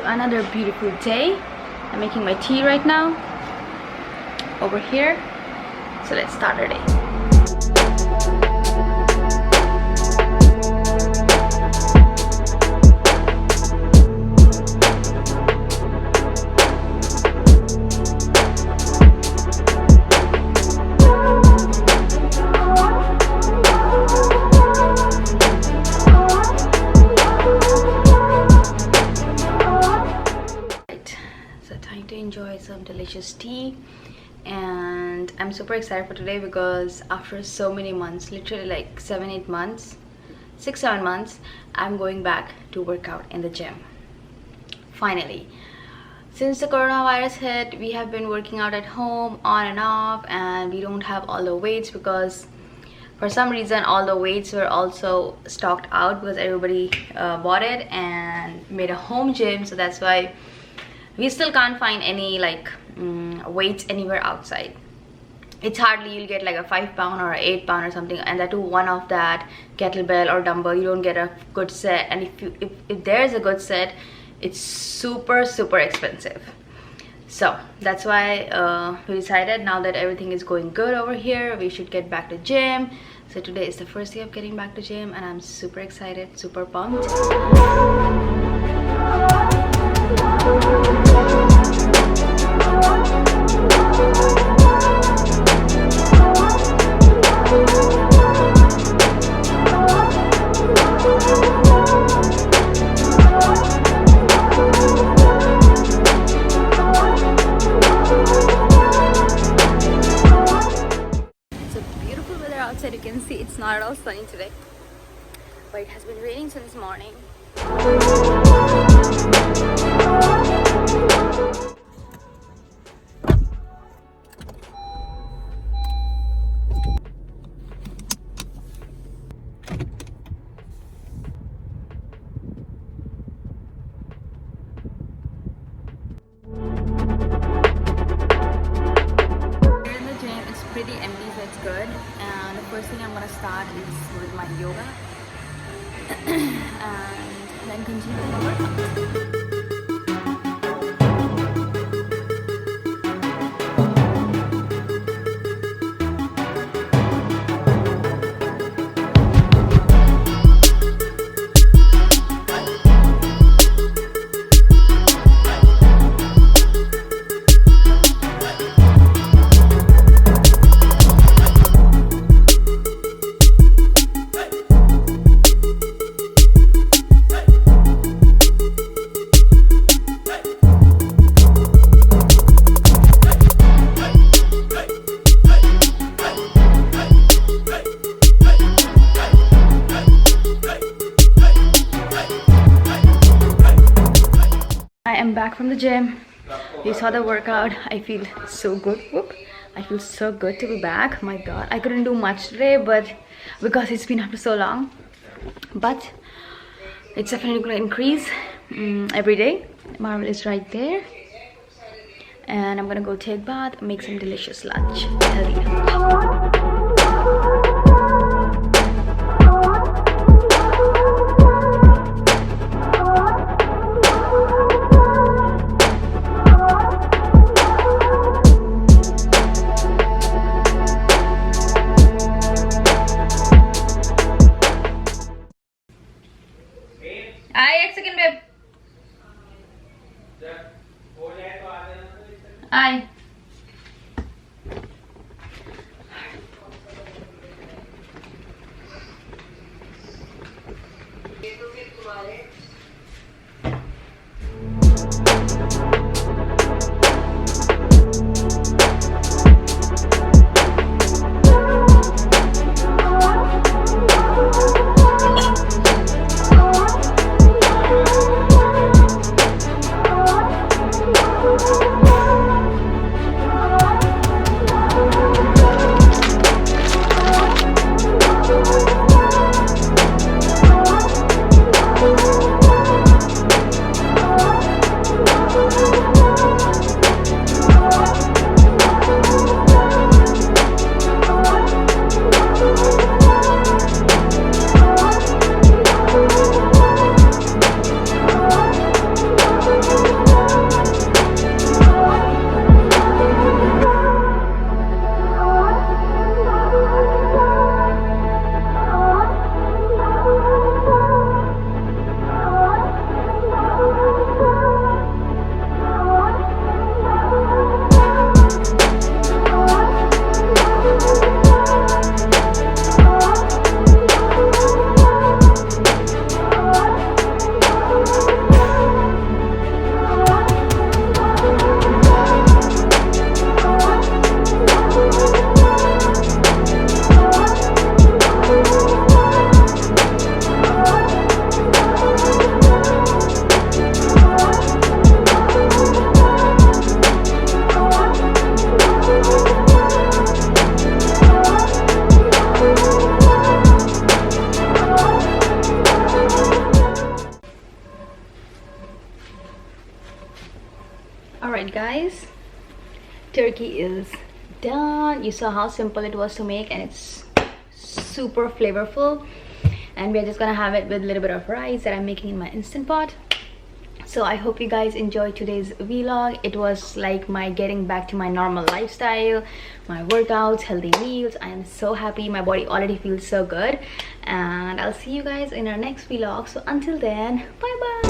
another beautiful day. I'm making my tea right now over here, so let's start our day. Enjoy some delicious tea, and I'm super excited for today because after so many months, literally like 6-7 months, I'm going back to work out in the gym. Finally, since the coronavirus hit, we have been working out at home on and off, and we don't have all the weights because for some reason all the weights were also stocked out because everybody bought it and made a home gym. So that's why we still can't find any like weights anywhere outside. It's hardly you'll get like a 5-pound or a 8-pound or something, and that too one of that kettlebell or dumbbell. You don't get a good set, and if there's a good set, it's super expensive. So that's why we decided, now that everything is going good over here, we should get back to gym. So today is the first day of getting back to gym, and I'm super excited, super pumped. It's a beautiful weather outside. You can see it's not at all sunny today, but it has been raining since morning. Pretty empty, so it's good. And the first thing I'm gonna start is with my yoga and then continue with the workout. Back from the gym. You saw the workout. I feel so good. Whoop. I feel so good to be back. My god, I couldn't do much today, but because it's been after so long, but it's definitely going to increase every day. Marvel is right there, and I'm gonna go take a bath, make some delicious lunch, healthy lunch. Hi. Alright guys, turkey is done. You saw how simple it was to make, and it's super flavorful. And we're just gonna have it with a little bit of rice that I'm making in my Instant Pot. So I hope you guys enjoyed today's vlog. It was like my getting back to my normal lifestyle, my workouts, healthy meals. I am so happy. My body already feels so good, and I'll see you guys in our next vlog. So until then, bye bye.